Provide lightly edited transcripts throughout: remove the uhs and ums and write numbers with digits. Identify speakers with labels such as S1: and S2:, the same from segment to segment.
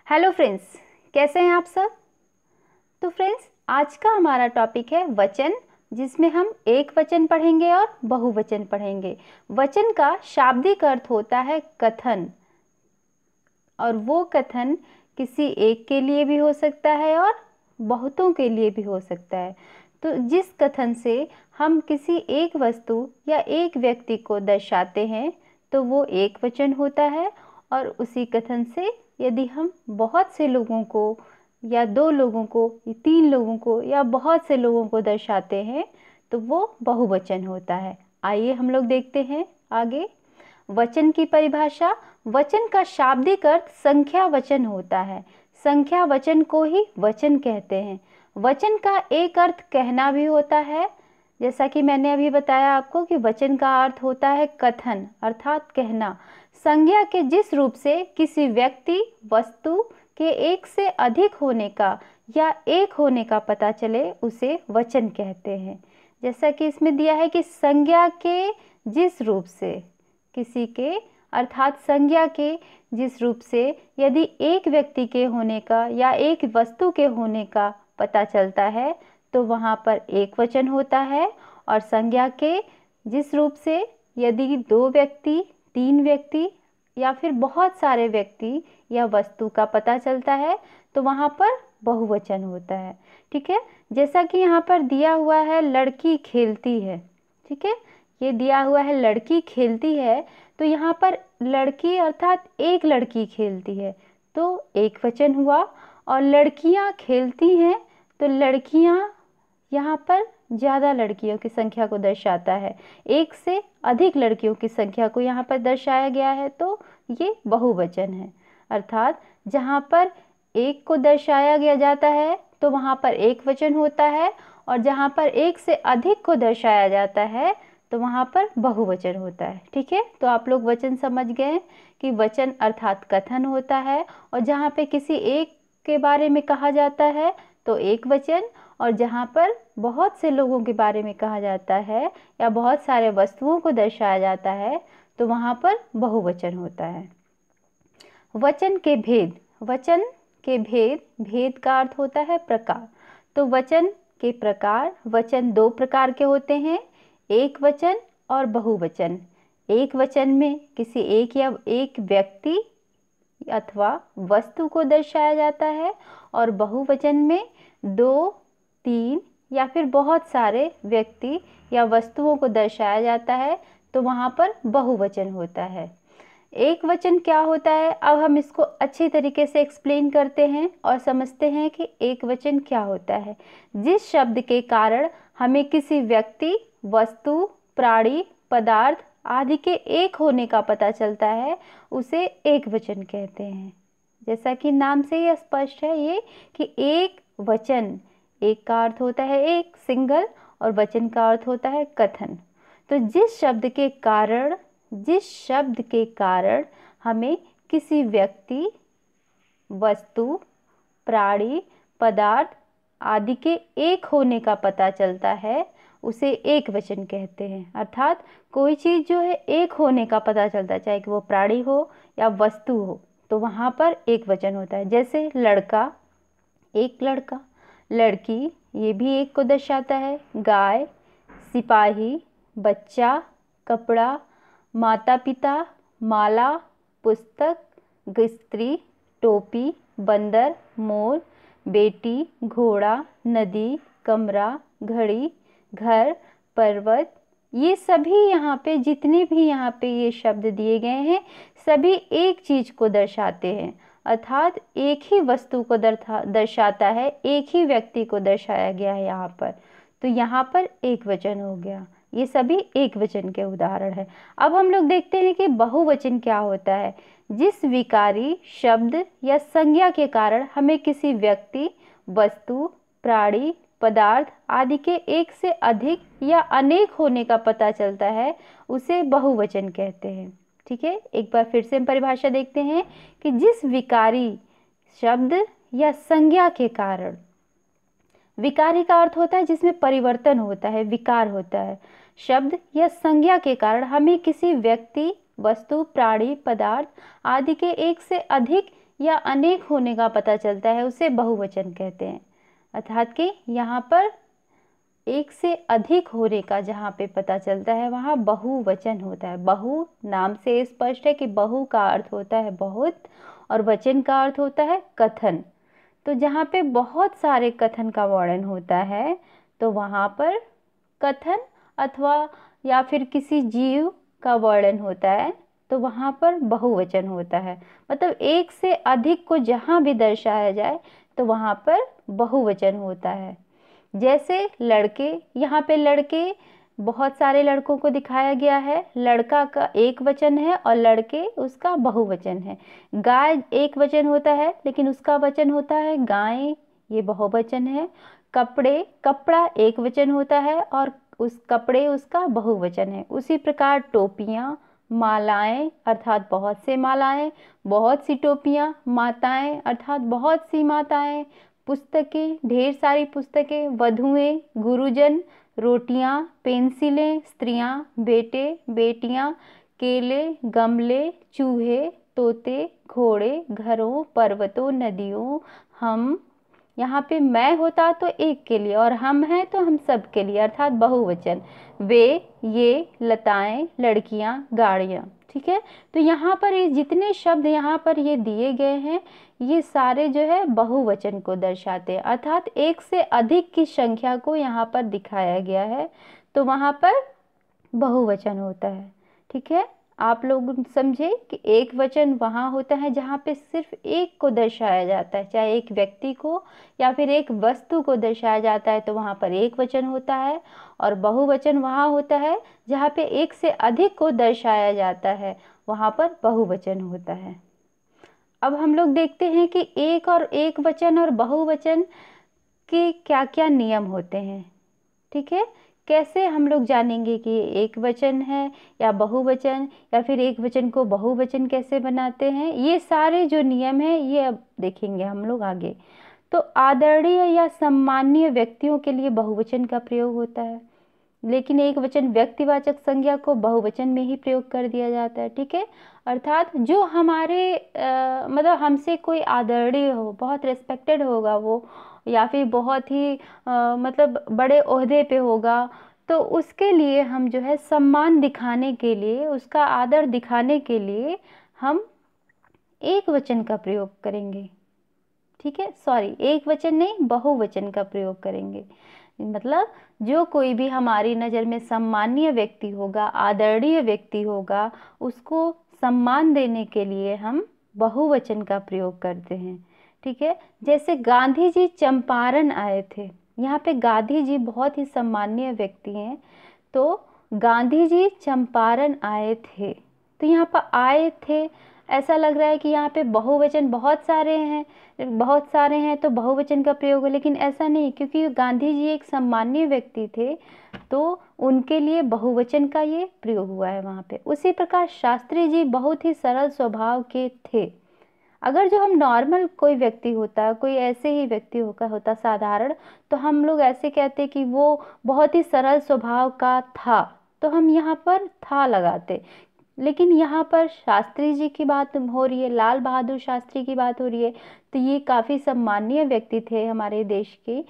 S1: Hello friends, कैसे हैं आप सब। तो फ्रेंड्स, आज का हमारा टॉपिक है वचन, जिसमें हम एक वचन पढ़ेंगे और बहुवचन पढ़ेंगे। वचन का शाब्दिक अर्थ होता है कथन, और वो कथन किसी एक के लिए भी हो सकता है और बहुतों के लिए भी हो सकता है। तो जिस कथन से हम किसी एक वस्तु या एक व्यक्ति को दर्शाते हैं तो वो एक वचन होता है, और उसी कथन से यदि हम बहुत से लोगों को या दो लोगों को या तीन लोगों को या बहुत से लोगों को दर्शाते हैं तो वो बहुवचन होता है। आइए हम लोग देखते हैं आगे। वचन की परिभाषा। वचन का शाब्दिक अर्थ संख्या वचन होता है। संख्या वचन को ही वचन कहते हैं। वचन का एक अर्थ कहना भी होता है, जैसा कि मैंने अभी बताया आपको कि वचन का अर्थ होता है कथन अर्थात कहना। संज्ञा के जिस रूप से किसी व्यक्ति वस्तु के एक से अधिक होने का या एक होने का पता चले उसे वचन कहते हैं। जैसा कि इसमें दिया है कि संज्ञा के जिस रूप से किसी के अर्थात संज्ञा के जिस रूप से यदि एक व्यक्ति के होने का या एक वस्तु के होने का पता चलता है तो वहाँ पर एक वचन होता है। और संज्ञा के जिस रूप से यदि दो व्यक्ति, तीन व्यक्ति या फिर बहुत सारे व्यक्ति या वस्तु का पता चलता है तो वहाँ पर बहुवचन होता है। ठीक है, जैसा कि यहाँ पर दिया हुआ है लड़की खेलती है। ठीक है, ये दिया हुआ है लड़की खेलती है, तो यहाँ पर लड़की अर्थात एक लड़की खेलती है तो एक वचन हुआ। और लड़कियाँ खेलती हैं तो लड़कियाँ यहाँ पर ज़्यादा लड़कियों की संख्या को दर्शाता है, एक से अधिक लड़कियों की संख्या को यहाँ पर दर्शाया गया है तो ये बहुवचन है। अर्थात जहाँ पर एक को दर्शाया गया जाता है तो वहाँ पर एक वचन होता है, और जहाँ पर एक से अधिक को दर्शाया जाता है तो वहाँ पर बहुवचन होता है। ठीक है, तो आप लोग वचन समझ गए कि वचन अर्थात कथन होता है, और जहाँ पे किसी एक के बारे में कहा जाता है तो एक वचन, और जहाँ पर बहुत से लोगों के बारे में कहा जाता है या बहुत सारे वस्तुओं को दर्शाया जाता है तो वहाँ पर बहुवचन होता है। वचन के भेद। वचन के भेद। भेद का अर्थ होता है प्रकार। तो वचन के प्रकार। वचन दो प्रकार के होते हैं, एक वचन और बहुवचन। एक वचन में किसी एक या एक व्यक्ति अथवा वस्तु को दर्शाया जाता है, और बहुवचन में दो, तीन या फिर बहुत सारे व्यक्ति या वस्तुओं को दर्शाया जाता है तो वहाँ पर बहुवचन होता है। एक वचन क्या होता है, अब हम इसको अच्छी तरीके से एक्सप्लेन करते हैं और समझते हैं कि एक वचन क्या होता है। जिस शब्द के कारण हमें किसी व्यक्ति, वस्तु, प्राणी, पदार्थ आदि के एक होने का पता चलता है उसे एक वचन कहते हैं। जैसा कि नाम से ही स्पष्ट है ये कि एक वचन। एक का अर्थ होता है एक, सिंगल, और वचन का अर्थ होता है कथन। तो जिस शब्द के कारण हमें किसी व्यक्ति, वस्तु, प्राणी, पदार्थ आदि के एक होने का पता चलता है उसे एक वचन कहते हैं। अर्थात कोई चीज़ जो है एक होने का पता चलता है, चाहे कि वो प्राणी हो या वस्तु हो, तो वहाँ पर एक वचन होता है। जैसे लड़का, एक लड़का, लड़की, ये भी एक को दर्शाता है। गाय, सिपाही, बच्चा, कपड़ा, माता पिता, माला, पुस्तक, स्त्री, टोपी, बंदर, मोर, बेटी, घोड़ा, नदी, कमरा, घड़ी, घर, पर्वत, ये सभी यहाँ पे जितने भी यहाँ पे ये शब्द दिए गए हैं सभी एक चीज़ को दर्शाते हैं। अर्थात एक ही वस्तु को दर्शाता है, एक ही व्यक्ति को दर्शाया गया है यहाँ पर, तो यहाँ पर एक वचन हो गया। ये सभी एक वचन के उदाहरण है। अब हम लोग देखते हैं कि बहुवचन क्या होता है। जिस विकारी शब्द या संज्ञा के कारण हमें किसी व्यक्ति, वस्तु, प्राणी, पदार्थ आदि के एक से अधिक या अनेक होने का पता चलता है उसे बहुवचन कहते हैं। ठीक है, एक बार फिर से हम परिभाषा देखते हैं कि जिस विकारी शब्द या संज्ञा के कारण। विकारी का अर्थ होता है जिसमें परिवर्तन होता है, विकार होता है। शब्द या संज्ञा के कारण हमें किसी व्यक्ति, वस्तु, प्राणी, पदार्थ आदि के एक से अधिक या अनेक होने का पता चलता है उसे बहुवचन कहते हैं। अर्थात कि यहाँ पर एक से अधिक होने का जहाँ पे पता चलता है वहाँ बहुवचन होता है। बहु नाम से स्पष्ट है कि बहु का अर्थ होता है बहुत और वचन का अर्थ होता है कथन। तो जहाँ पे बहुत सारे कथन का वर्णन होता है तो वहाँ पर कथन अथवा या फिर किसी जीव का वर्णन होता है तो वहाँ पर बहुवचन होता है। मतलब एक से अधिक को जहाँ भी दर्शाया जाए तो वहाँ पर बहुवचन होता है। जैसे लड़के, यहाँ पे लड़के बहुत सारे लड़कों को दिखाया गया है, लड़का का एक वचन है और लड़के उसका बहुवचन है। गाय एक वचन होता है लेकिन उसका वचन होता है गायें, ये बहुवचन है। कपड़े, कपड़ा एक वचन होता है और उस कपड़े उसका बहुवचन है। उसी प्रकार टोपियाँ, मालाएं अर्थात बहुत से मालाएं, बहुत सी टोपियाँ, माताएं अर्थात बहुत सी माताएं, पुस्तकें, ढेर सारी पुस्तकें, वधुएं, गुरुजन, रोटियां, पेंसिलें, स्त्रियां, बेटे, बेटियां, केले, गमले, चूहे, तोते, घोड़े, घरों, पर्वतों, नदियों, हम। यहाँ पे मैं होता तो एक के लिए और हम हैं तो हम सब के लिए अर्थात बहुवचन। वे, ये, लताएं, लड़कियां, गाड़ियां। ठीक है, तो यहाँ पर ये जितने शब्द यहाँ पर ये दिए गए हैं ये सारे जो है बहुवचन को दर्शाते हैं अर्थात एक से अधिक की संख्या को यहाँ पर दिखाया गया है तो वहाँ पर बहुवचन होता है। ठीक है, आप लोग समझे कि एक वचन वहाँ होता है जहाँ पे सिर्फ एक को दर्शाया जाता है, चाहे एक व्यक्ति को या फिर एक वस्तु को दर्शाया जाता है तो वहाँ पर एक वचन होता है। और बहुवचन वहाँ होता है जहाँ पे एक से अधिक को दर्शाया जाता है, वहाँ पर बहुवचन होता है। अब हम लोग देखते हैं कि एक और एक वचन और बहुवचन के क्या क्या नियम होते हैं। ठीक है, कैसे हम लोग जानेंगे कि एक वचन है या बहुवचन या फिर एक वचन को बहुवचन कैसे बनाते हैं, ये सारे जो नियम हैं ये अब देखेंगे हम लोग आगे। तो आदरणीय या सम्माननीय व्यक्तियों के लिए बहुवचन का प्रयोग होता है लेकिन एक वचन व्यक्तिवाचक संज्ञा को बहुवचन में ही प्रयोग कर दिया जाता है। ठीक है, अर्थात जो हमारे मतलब हमसे कोई आदरणीय हो, बहुत रिस्पेक्टेड होगा वो या फिर बहुत ही मतलब बड़े ओहदे पे होगा तो उसके लिए हम जो है सम्मान दिखाने के लिए, उसका आदर दिखाने के लिए हम एक वचन का प्रयोग करेंगे। ठीक है, सॉरी एक वचन नहीं बहुवचन का प्रयोग करेंगे। मतलब जो कोई भी हमारी नज़र में सम्मानीय व्यक्ति होगा, आदरणीय व्यक्ति होगा, उसको सम्मान देने के लिए हम बहुवचन का प्रयोग करते हैं। ठीक है, जैसे गांधी जी चंपारण आए थे, यहाँ पे गांधी जी बहुत ही सम्मानीय व्यक्ति हैं तो गांधी जी चंपारण आए थे तो यहाँ पर आए थे ऐसा लग रहा है कि यहाँ पे बहुवचन बहुत सारे हैं तो बहुवचन का प्रयोग है, लेकिन ऐसा नहीं क्योंकि गांधी जी एक सम्मानीय व्यक्ति थे तो उनके लिए बहुवचन का ये प्रयोग हुआ है वहाँ पे। उसी प्रकार शास्त्री जी बहुत ही सरल स्वभाव के थे। अगर जो हम नॉर्मल कोई व्यक्ति होता, कोई ऐसे ही व्यक्ति होता साधारण, तो हम लोग ऐसे कहते कि वो बहुत ही सरल स्वभाव का था तो हम यहाँ पर था लगाते। लेकिन यहाँ पर शास्त्री जी की बात हो रही है, लाल बहादुर शास्त्री की बात हो रही है तो ये काफ़ी सम्मानीय व्यक्ति थे हमारे देश के,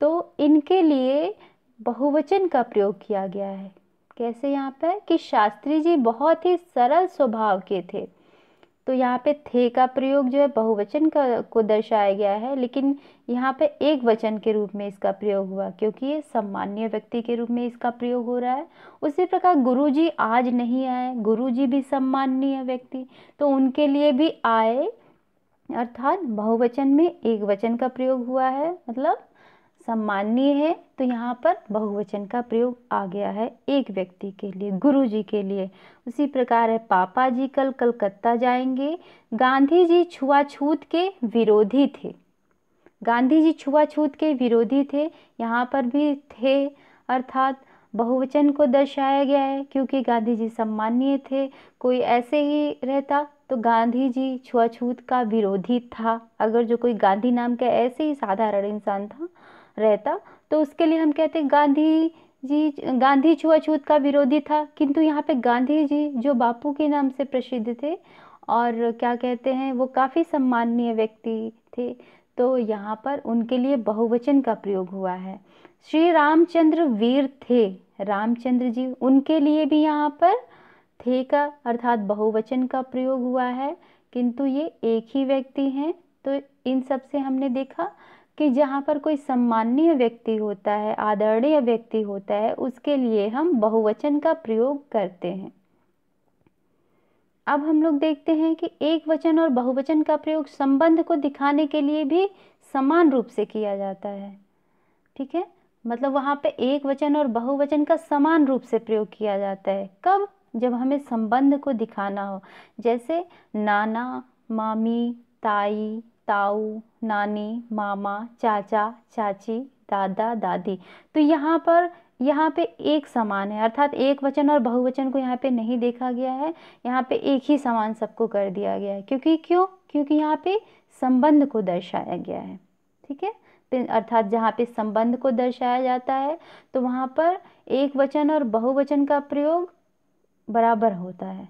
S1: तो इनके लिए बहुवचन का प्रयोग किया गया है। कैसे यहाँ पर कि शास्त्री जी बहुत ही सरल स्वभाव के थे तो यहाँ पे थे का प्रयोग जो है बहुवचन को दर्शाया गया है, लेकिन यहाँ पे एक वचन के रूप में इसका प्रयोग हुआ क्योंकि ये सम्मानीय व्यक्ति के रूप में इसका प्रयोग हो रहा है। उसी प्रकार गुरुजी आज नहीं आए, गुरुजी भी सम्माननीय व्यक्ति तो उनके लिए भी आए अर्थात बहुवचन में एक वचन का प्रयोग हुआ है, मतलब सम्माननीय है तो यहाँ पर बहुवचन का प्रयोग आ गया है एक व्यक्ति के लिए, गुरु जी के लिए। उसी प्रकार है पापा जी कल कलकत्ता जाएंगे। गांधी जी छुआछूत के विरोधी थे, गांधी जी छुआछूत के विरोधी थे, यहाँ पर भी थे अर्थात बहुवचन को दर्शाया गया है क्योंकि गांधी जी सम्माननीय थे। कोई ऐसे ही रहता तो गांधी जी छुआछूत का विरोधी था। अगर जो कोई गांधी नाम का ऐसे ही साधारण इंसान था रहता तो उसके लिए हम कहते गांधी छुआछूत का विरोधी था, किंतु यहाँ पे गांधी जी जो बापू के नाम से प्रसिद्ध थे और क्या कहते हैं, वो काफ़ी सम्माननीय व्यक्ति थे, तो यहाँ पर उनके लिए बहुवचन का प्रयोग हुआ है। श्री रामचंद्र वीर थे, रामचंद्र जी, उनके लिए भी यहाँ पर थे का अर्थात बहुवचन का प्रयोग हुआ है, किंतु ये एक ही व्यक्ति हैं। तो इन सब से हमने देखा कि जहाँ पर कोई सम्माननीय व्यक्ति होता है, आदरणीय व्यक्ति होता है, उसके लिए हम बहुवचन का प्रयोग करते हैं। अब हम लोग देखते हैं कि एक वचन और बहुवचन का प्रयोग संबंध को दिखाने के लिए भी समान रूप से किया जाता है। ठीक है, मतलब वहाँ पे एक वचन और बहुवचन का समान रूप से प्रयोग किया जाता है। कब? जब हमें संबंध को दिखाना हो, जैसे नाना, मामी, ताई, ताऊ, नानी, मामा, चाचा, चाची, दादा, दादी। तो यहाँ पे एक समान है, अर्थात एक वचन और बहुवचन को यहाँ पे नहीं देखा गया है, यहाँ पे एक ही समान सबको कर दिया गया है। क्योंकि यहाँ पे संबंध को दर्शाया गया है। ठीक है, अर्थात जहाँ पे संबंध को दर्शाया जाता है तो वहाँ पर एक वचन और बहुवचन का प्रयोग बराबर होता है।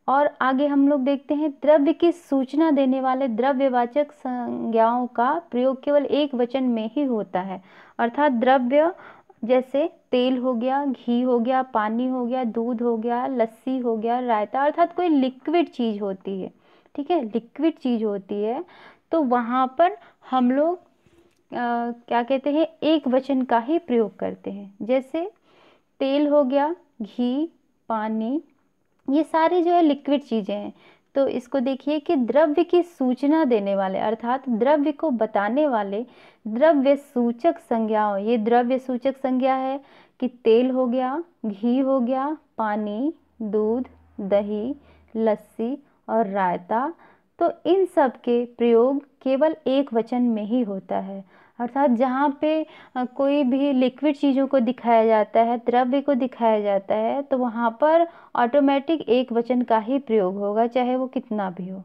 S1: और आगे हम लोग देखते हैं, द्रव्य की सूचना देने वाले द्रव्यवाचक संज्ञाओं का प्रयोग केवल एक वचन में ही होता है। अर्थात द्रव्य जैसे तेल हो गया, घी हो गया, पानी हो गया, दूध हो गया, लस्सी हो गया, रायता, अर्थात कोई लिक्विड चीज़ होती है। ठीक है, लिक्विड चीज़ होती है, तो वहाँ पर हम लोग क्या कहते हैं, एक वचन का ही प्रयोग करते हैं। जैसे तेल हो गया, घी, पानी, ये सारे जो है लिक्विड चीज़ें हैं। तो इसको देखिए कि द्रव्य की सूचना देने वाले अर्थात द्रव्य को बताने वाले द्रव्य सूचक संज्ञाओं, ये द्रव्य सूचक संज्ञा है कि तेल हो गया, घी हो गया, पानी, दूध, दही, लस्सी और रायता, तो इन सब के प्रयोग केवल एक वचन में ही होता है। अर्थात जहाँ पे कोई भी लिक्विड चीज़ों को दिखाया जाता है, द्रव्य को दिखाया जाता है, तो वहाँ पर ऑटोमेटिक एक वचन का ही प्रयोग होगा, चाहे वो कितना भी हो।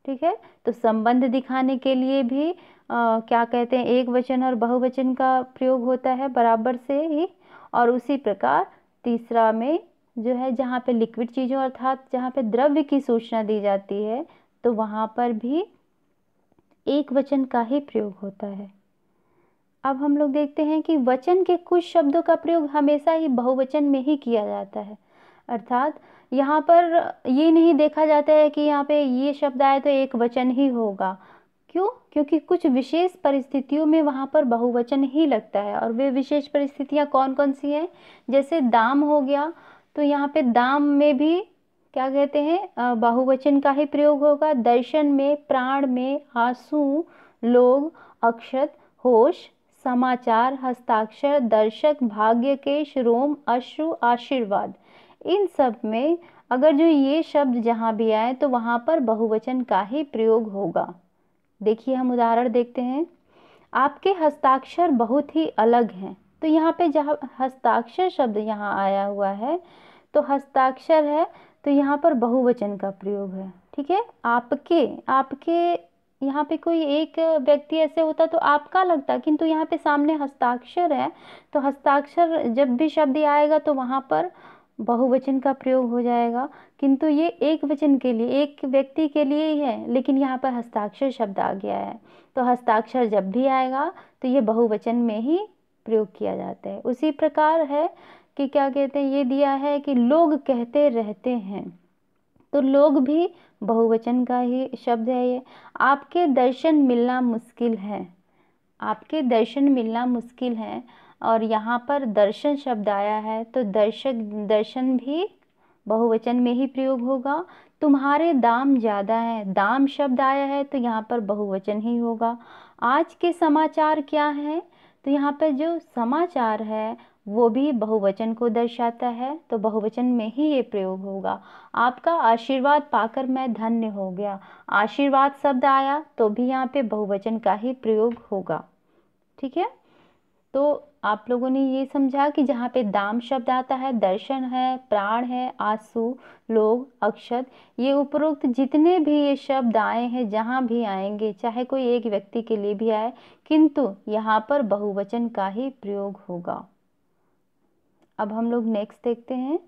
S1: ठीक है, तो संबंध दिखाने के लिए भी क्या कहते हैं, एक वचन और बहुवचन का प्रयोग होता है बराबर से ही। और उसी प्रकार तीसरा में जो है, जहाँ पे लिक्विड चीज़ों अर्थात जहाँ पे द्रव्य की सूचना दी जाती है, तो वहाँ पर भी एक वचन का ही प्रयोग होता है। अब हम लोग देखते हैं कि वचन के कुछ शब्दों का प्रयोग हमेशा ही बहुवचन में ही किया जाता है। अर्थात यहाँ पर ये नहीं देखा जाता है कि यहाँ पे ये शब्द आए तो एक वचन ही होगा। क्यों? क्योंकि कुछ विशेष परिस्थितियों में वहाँ पर बहुवचन ही लगता है। और वे विशेष परिस्थितियाँ कौन कौन सी हैं? जैसे दाम हो गया, तो यहाँ पे दाम में भी क्या कहते हैं, बहुवचन का ही प्रयोग होगा। दर्शन में, प्राण में, आंसू, लोग, अक्षत, होश, समाचार, हस्ताक्षर, दर्शक, भाग्यकेश, रोम, अश्रु, आशीर्वाद, इन सब में अगर जो ये शब्द जहाँ भी आए तो वहाँ पर बहुवचन का ही प्रयोग होगा। देखिए, हम उदाहरण देखते हैं। आपके हस्ताक्षर बहुत ही अलग हैं, तो यहाँ पे जहाँ हस्ताक्षर शब्द यहाँ आया हुआ है, तो हस्ताक्षर है तो यहाँ पर बहुवचन का प्रयोग है। ठीक है, आपके यहाँ पे कोई एक व्यक्ति ऐसे होता तो आपका लगता, किंतु यहाँ पे सामने हस्ताक्षर है, तो हस्ताक्षर जब भी शब्द आएगा तो वहाँ पर बहुवचन का प्रयोग हो जाएगा। किंतु ये एक वचन के लिए, एक व्यक्ति के लिए ही है, लेकिन यहाँ पर हस्ताक्षर शब्द आ गया है, तो हस्ताक्षर जब भी आएगा तो ये बहुवचन में ही प्रयोग किया जाता है। उसी प्रकार है कि क्या कहते हैं, ये दिया है कि लोग कहते रहते हैं, तो लोग भी बहुवचन का ही शब्द है ये। आपके दर्शन मिलना मुश्किल है, आपके दर्शन मिलना मुश्किल है, और यहाँ पर दर्शन शब्द आया है तो दर्शन भी बहुवचन में ही प्रयोग होगा। तुम्हारे दाम ज़्यादा हैं, दाम शब्द आया है तो यहाँ पर बहुवचन ही होगा। आज के समाचार क्या हैं, तो यहाँ पर जो समाचार है वो भी बहुवचन को दर्शाता है, तो बहुवचन में ही ये प्रयोग होगा। आपका आशीर्वाद पाकर मैं धन्य हो गया, आशीर्वाद शब्द आया तो भी यहाँ पे बहुवचन का ही प्रयोग होगा। ठीक है, तो आप लोगों ने ये समझा कि जहाँ पे दाम शब्द आता है, दर्शन है, प्राण है, आंसू, लोग, अक्षत, ये उपरोक्त जितने भी ये शब्द आए हैं, जहाँ भी आएंगे, चाहे कोई एक व्यक्ति के लिए भी आए, किंतु यहाँ पर बहुवचन का ही प्रयोग होगा। अब हम लोग नेक्स्ट देखते हैं।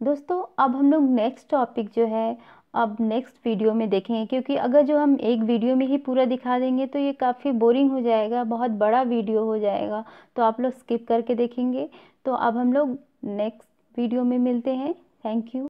S1: दोस्तों अब हम लोग नेक्स्ट टॉपिक जो है अब नेक्स्ट वीडियो में देखेंगे, क्योंकि अगर जो हम एक वीडियो में ही पूरा दिखा देंगे तो ये काफ़ी बोरिंग हो जाएगा, बहुत बड़ा वीडियो हो जाएगा, तो आप लोग स्किप करके देखेंगे। तो अब हम लोग नेक्स्ट वीडियो में मिलते हैं। Thank you.